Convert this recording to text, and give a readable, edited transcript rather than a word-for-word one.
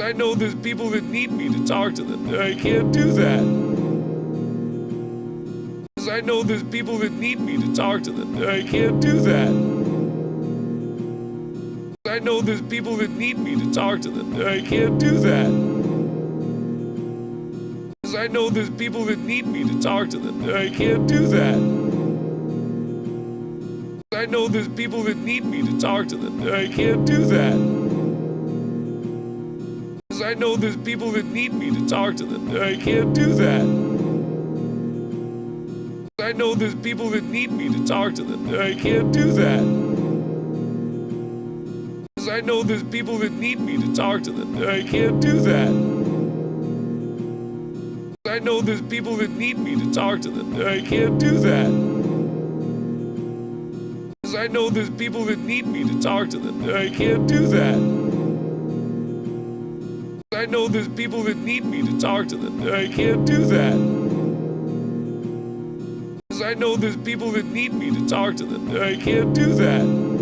I know there's people that need me to talk to them. I can't do that. I know there's people that need me to talk to them. I can't do that. I know there's people that need me to talk to them. I can't do that. I know there's people that need me to talk to them. I can't do that. I know there's people that need me to talk to them. I can't do that. I know there's people that need me to talk to them. I can't do that. I know there's people that need me to talk to them. I can't do that. I know there's people that need me to talk to them. I can't do that. I know there's people that need me to talk to them. I can't do that. I know there's people that need me to talk to them. I can't do that. I know there's people that need me to talk to them. I can't do that. I know there's people that need me to talk to them. I can't do that.